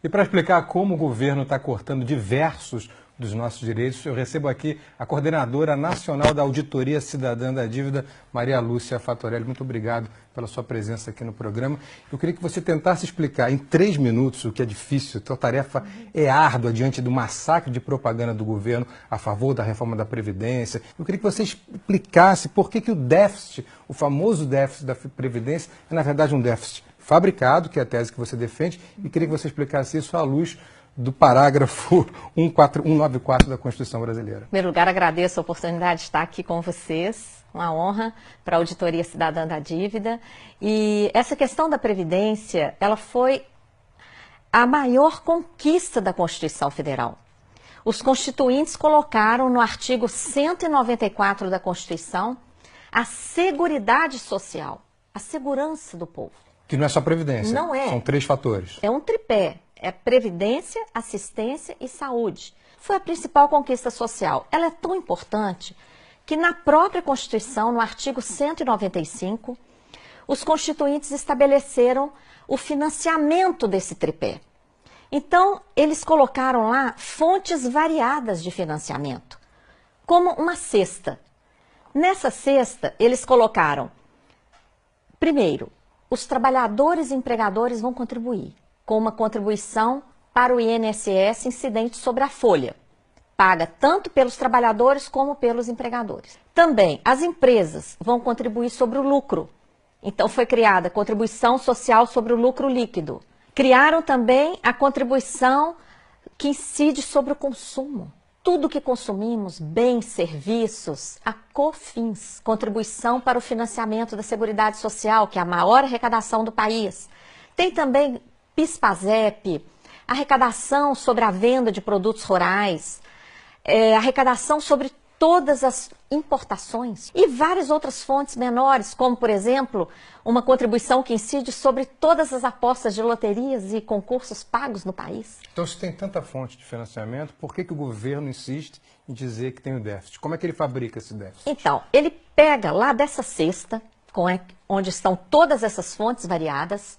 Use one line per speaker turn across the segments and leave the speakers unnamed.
E para explicar como o governo está cortando diversos dos nossos direitos, eu recebo aqui a coordenadora nacional da Auditoria Cidadã da Dívida, Maria Lúcia Fatorelli. Muito obrigado pela sua presença aqui no programa. Eu queria que você tentasse explicar em 3 minutos, o que é difícil, a tarefa é árdua diante do massacre de propaganda do governo a favor da reforma da Previdência. Eu queria que você explicasse por que o déficit, o famoso déficit da Previdência, é na verdade um déficit fabricado, que é a tese que você defende, e queria que você explicasse isso à luz do parágrafo 194 da Constituição Brasileira.
Em primeiro lugar, agradeço a oportunidade de estar aqui com vocês, uma honra para a Auditoria Cidadã da Dívida. E essa questão da Previdência, ela foi a maior conquista da Constituição Federal. Os constituintes colocaram no artigo 194 da Constituição a seguridade social, a segurança do povo.
Que não é só Previdência,
não é.
São 3 fatores.
É um tripé. É previdência, assistência e saúde. Foi a principal conquista social. Ela é tão importante que na própria Constituição, no artigo 195, os constituintes estabeleceram o financiamento desse tripé. Então, eles colocaram lá fontes variadas de financiamento, como uma cesta. Nessa cesta, eles colocaram, primeiro, os trabalhadores e empregadores vão contribuir com uma contribuição para o INSS incidente sobre a folha, paga tanto pelos trabalhadores como pelos empregadores. Também as empresas vão contribuir sobre o lucro. Então foi criada a contribuição social sobre o lucro líquido. Criaram também a contribuição que incide sobre o consumo. Tudo que consumimos, bens, serviços, a COFINS, contribuição para o financiamento da Seguridade Social, que é a maior arrecadação do país. Tem também PIS/PASEP, arrecadação sobre a venda de produtos rurais, arrecadação sobre todas as importações e várias outras fontes menores, como, por exemplo, uma contribuição que incide sobre todas as apostas de loterias e concursos pagos no país.
Então, se tem tanta fonte de financiamento, por que o governo insiste em dizer que tem o déficit? Como é que ele fabrica esse déficit?
Então, ele pega lá dessa cesta, onde estão todas essas fontes variadas,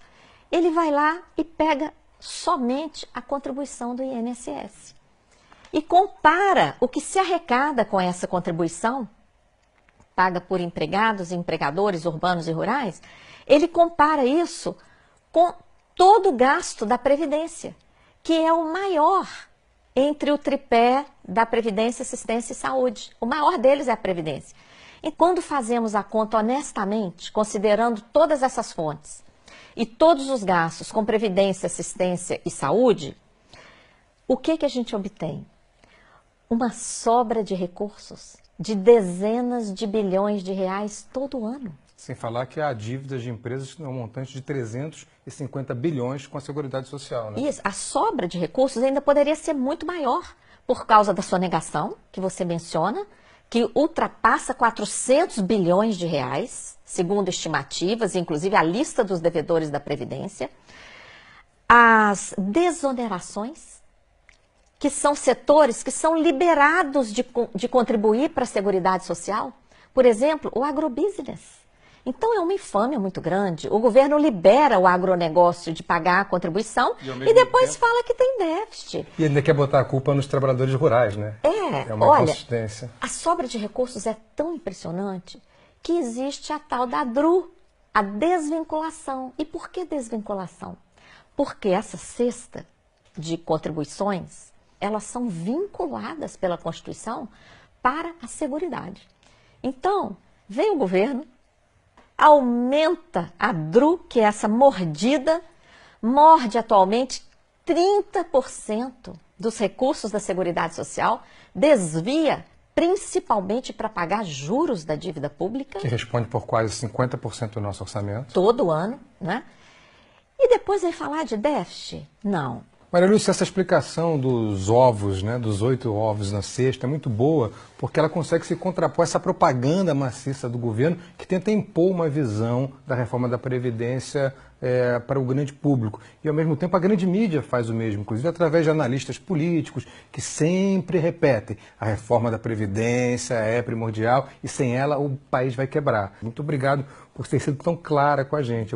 ele vai lá e pega somente a contribuição do INSS. E compara o que se arrecada com essa contribuição, paga por empregados e empregadores urbanos e rurais, ele compara isso com todo o gasto da Previdência, que é o maior entre o tripé da Previdência, Assistência e Saúde. O maior deles é a Previdência. E quando fazemos a conta honestamente, considerando todas essas fontes, e todos os gastos com previdência, assistência e saúde, o que a gente obtém? Uma sobra de recursos de dezenas de bilhões de reais todo ano.
Sem falar que há dívidas de empresas que têm um montante de 350 bilhões com a Seguridade Social, né?
Isso, a sobra de recursos ainda poderia ser muito maior por causa da sonegação, que você menciona, que ultrapassa 400 bilhões de reais, segundo estimativas, inclusive a lista dos devedores da Previdência. As desonerações, que são setores que são liberados de contribuir para a Seguridade Social. Por exemplo, o agrobusiness. Então é uma infâmia muito grande. O governo libera o agronegócio de pagar a contribuição e depois fala que tem déficit.
E ainda quer botar a culpa nos trabalhadores rurais, né?
É
uma
olha,
inconsistência.
A sobra de recursos é tão impressionante que existe a tal da DRU, a desvinculação. E por que desvinculação? Porque essa cesta de contribuições, elas são vinculadas pela Constituição para a Seguridade. Então, vem o governo, aumenta a DRU, que é essa mordida, morde atualmente 30% dos recursos da Seguridade Social, desvia principalmente para pagar juros da dívida pública.
Que responde por quase 50% do nosso orçamento.
Todo ano, né? E depois vai falar de déficit? Não.
Maria Lúcia, essa explicação dos ovos, né, dos 8 ovos na cesta, é muito boa, porque ela consegue se contrapor a essa propaganda maciça do governo que tenta impor uma visão da reforma da Previdência para o grande público. E, ao mesmo tempo, a grande mídia faz o mesmo, inclusive através de analistas políticos que sempre repetem: a reforma da Previdência é primordial e sem ela o país vai quebrar. Muito obrigado por ter sido tão clara com a gente.